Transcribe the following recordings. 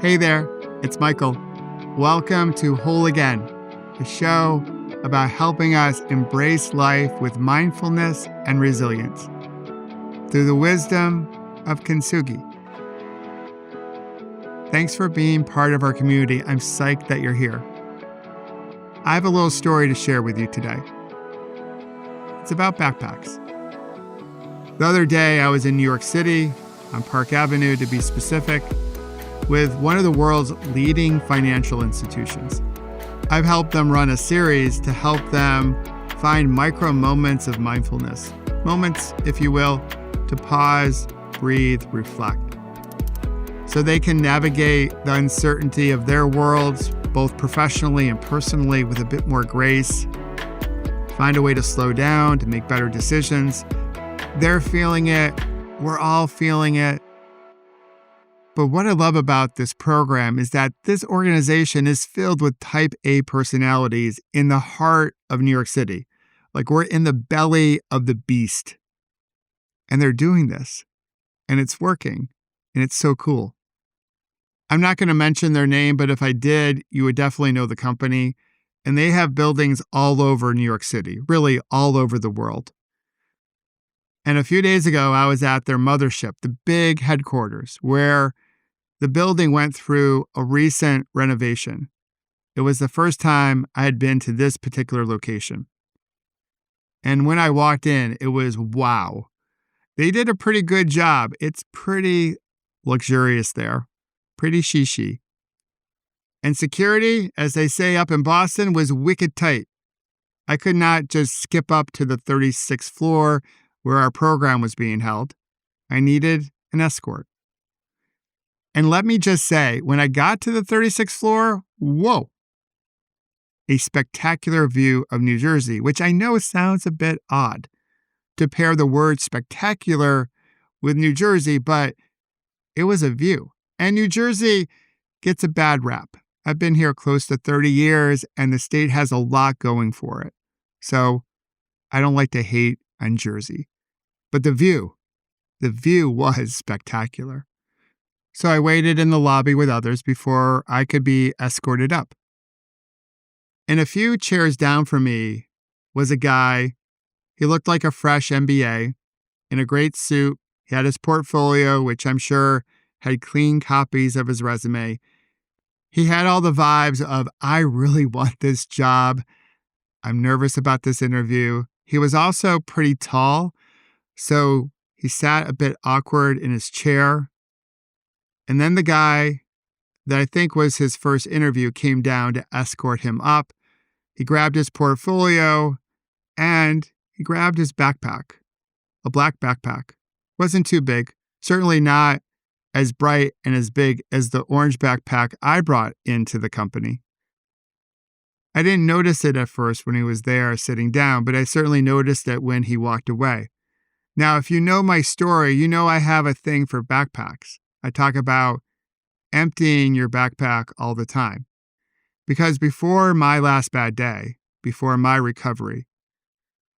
Hey there, it's Michael. Welcome to Whole Again, a show about helping us embrace life with mindfulness and resilience through the wisdom of Kintsugi. Thanks for being part of our community. I'm psyched that you're here. I have a little story to share with you today. It's about backpacks. The other day, I was in New York City, on Park Avenue to be specific, with one of the world's leading financial institutions. I've helped them run a series to help them find micro moments of mindfulness. Moments, if you will, to pause, breathe, reflect. So they can navigate the uncertainty of their worlds, both professionally and personally, with a bit more grace. Find a way to slow down, to make better decisions. They're feeling it. We're all feeling it. But what I love about this program is that this organization is filled with type A personalities in the heart of New York City. Like we're in the belly of the beast. And they're doing this. And it's working. And it's so cool. I'm not going to mention their name, but if I did, you would definitely know the company. And they have buildings all over New York City, really all over the world. And a few days ago, I was at their mothership, the big headquarters, where the building went through a recent renovation. It was the first time I had been to this particular location. And when I walked in, it was wow. They did a pretty good job. It's pretty luxurious there, pretty shishi. And security, as they say up in Boston, was wicked tight. I could not just skip up to the 36th floor where our program was being held. I needed an escort. And let me just say, when I got to the 36th floor, whoa, a spectacular view of New Jersey, which I know sounds a bit odd to pair the word spectacular with New Jersey, but it was a view. And New Jersey gets a bad rap. I've been here close to 30 years, and the state has a lot going for it. So I don't like to hate on Jersey. But the view was spectacular. So I waited in the lobby with others before I could be escorted up. And a few chairs down from me was a guy. He looked like a fresh MBA in a great suit. He had his portfolio, which I'm sure had clean copies of his resume. He had all the vibes of, I really want this job. I'm nervous about this interview. He was also pretty tall, so he sat a bit awkward in his chair. And then the guy that I think was his first interview came down to escort him up. He grabbed his portfolio and he grabbed his backpack, a black backpack. Wasn't too big, certainly not as bright and as big as the orange backpack I brought into the company. I didn't notice it at first when he was there sitting down, but I certainly noticed it when he walked away. Now, if you know my story, you know I have a thing for backpacks. I talk about emptying your backpack all the time. Because before my last bad day, before my recovery,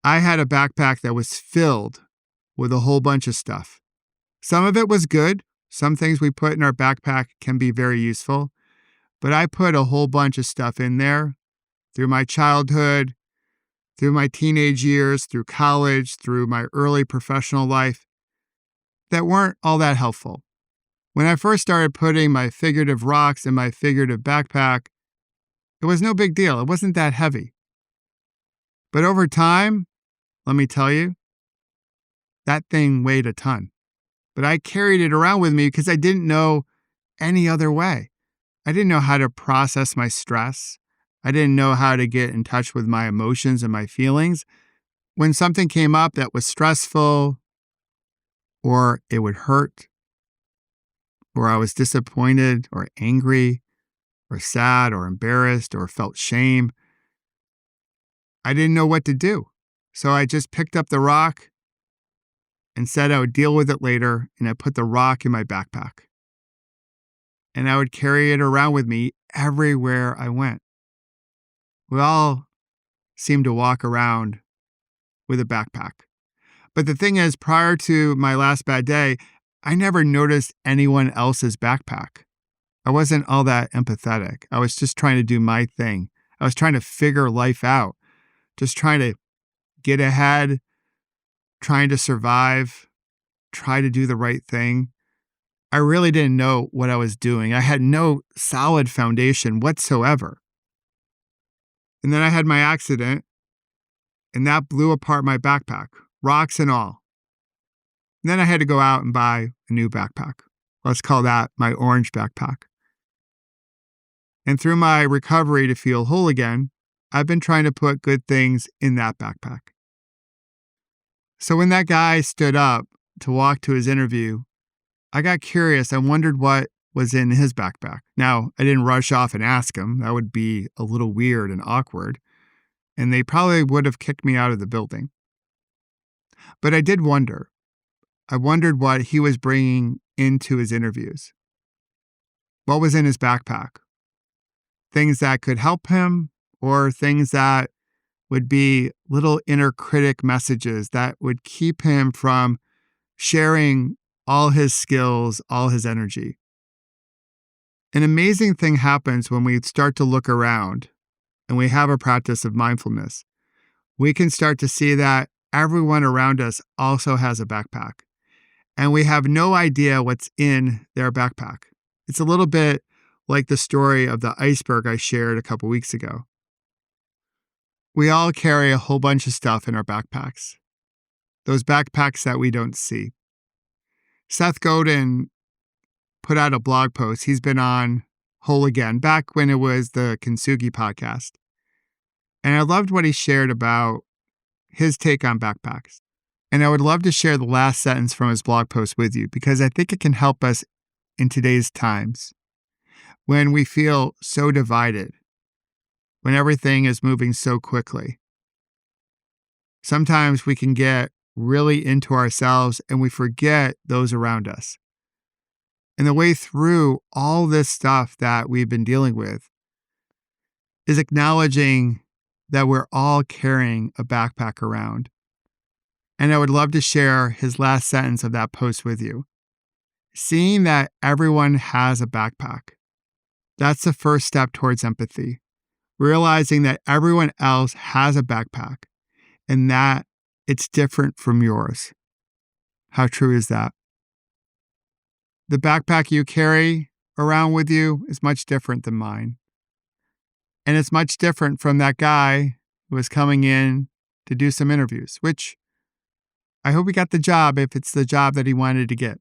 I had a backpack that was filled with a whole bunch of stuff. Some of it was good. Some things we put in our backpack can be very useful. But I put a whole bunch of stuff in there through my childhood, through my teenage years, through college, through my early professional life that weren't all that helpful. When I first started putting my figurative rocks in my figurative backpack, it was no big deal. It wasn't that heavy. But over time, let me tell you, that thing weighed a ton. But I carried it around with me because I didn't know any other way. I didn't know how to process my stress. I didn't know how to get in touch with my emotions and my feelings. When something came up that was stressful, or it would hurt, or I was disappointed or angry or sad or embarrassed or felt shame, I didn't know what to do. So I just picked up the rock and said I would deal with it later, and I put the rock in my backpack. And I would carry it around with me everywhere I went. We all seem to walk around with a backpack. But the thing is, prior to my last bad day, I never noticed anyone else's backpack. I wasn't all that empathetic. I was just trying to do my thing. I was trying to figure life out, just trying to get ahead, trying to survive, try to do the right thing. I really didn't know what I was doing. I had no solid foundation whatsoever. And then I had my accident, and that blew apart my backpack, rocks and all. And then I had to go out and buy a new backpack. Let's call that my orange backpack. And through my recovery to feel whole again, I've been trying to put good things in that backpack. So when that guy stood up to walk to his interview, I got curious. I wondered what was in his backpack. Now, I didn't rush off and ask him. That would be a little weird and awkward, and they probably would have kicked me out of the building. But I did wonder. I wondered what he was bringing into his interviews. What was in his backpack? Things that could help him, or things that would be little inner critic messages that would keep him from sharing all his skills, all his energy. An amazing thing happens when we start to look around and we have a practice of mindfulness. We can start to see that everyone around us also has a backpack, and we have no idea what's in their backpack. It's a little bit like the story of the iceberg I shared a couple weeks ago. We all carry a whole bunch of stuff in our backpacks, those backpacks that we don't see. Seth Godin put out a blog post. He's been on Whole Again back when it was the Kintsugi podcast. And I loved what he shared about his take on backpacks. And I would love to share the last sentence from his blog post with you because I think it can help us in today's times when we feel so divided, when everything is moving so quickly. Sometimes we can get really into ourselves and we forget those around us. And the way through all this stuff that we've been dealing with is acknowledging that we're all carrying a backpack around. And I would love to share his last sentence of that post with you. Seeing that everyone has a backpack. That's the first step towards empathy. Realizing that everyone else has a backpack and that it's different from yours. How true is that? The backpack you carry around with you is much different than mine. And it's much different from that guy who was coming in to do some interviews, which I hope he got the job if it's the job that he wanted to get.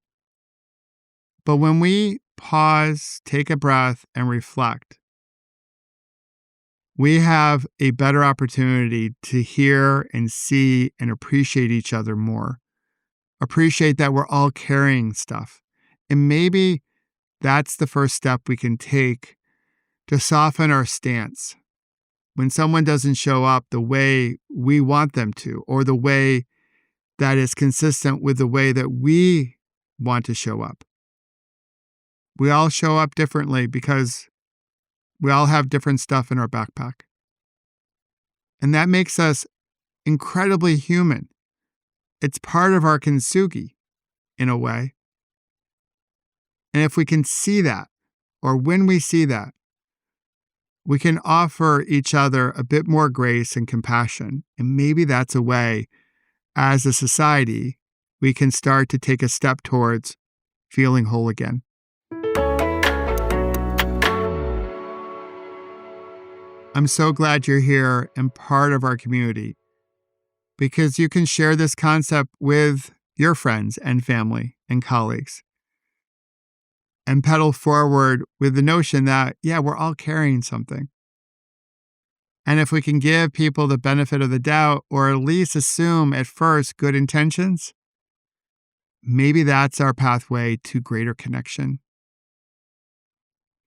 But when we pause, take a breath, and reflect, we have a better opportunity to hear and see and appreciate each other more. Appreciate that we're all carrying stuff. And maybe that's the first step we can take to soften our stance. When someone doesn't show up the way we want them to, or the way that is consistent with the way that we want to show up. We all show up differently because we all have different stuff in our backpack. And that makes us incredibly human. It's part of our kintsugi, in a way. And if we can see that, or when we see that, we can offer each other a bit more grace and compassion. And maybe that's a way, as a society, we can start to take a step towards feeling whole again. I'm so glad you're here and part of our community because you can share this concept with your friends and family and colleagues and pedal forward with the notion that, yeah, we're all carrying something. And if we can give people the benefit of the doubt, or at least assume at first good intentions, maybe that's our pathway to greater connection.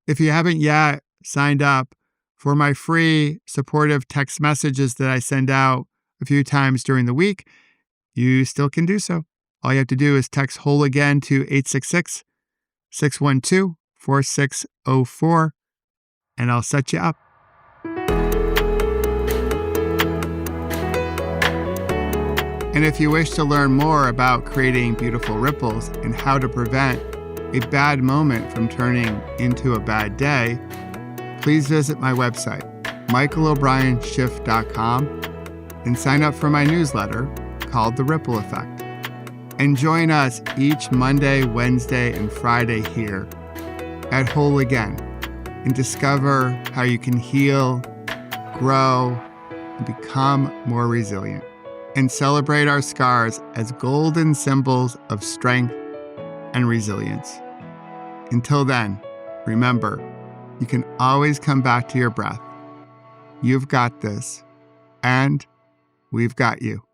If you haven't yet signed up for my free supportive text messages that I send out a few times during the week, you still can do so. All you have to do is text whole again to 866-612-4604, and I'll set you up. And if you wish to learn more about creating beautiful ripples and how to prevent a bad moment from turning into a bad day, please visit my website, michaelobrienshift.com, and sign up for my newsletter called The Ripple Effect. And join us each Monday, Wednesday, and Friday here at Whole Again and discover how you can heal, grow, and become more resilient, and celebrate our scars as golden symbols of strength and resilience. Until then, remember, you can always come back to your breath. You've got this, and we've got you.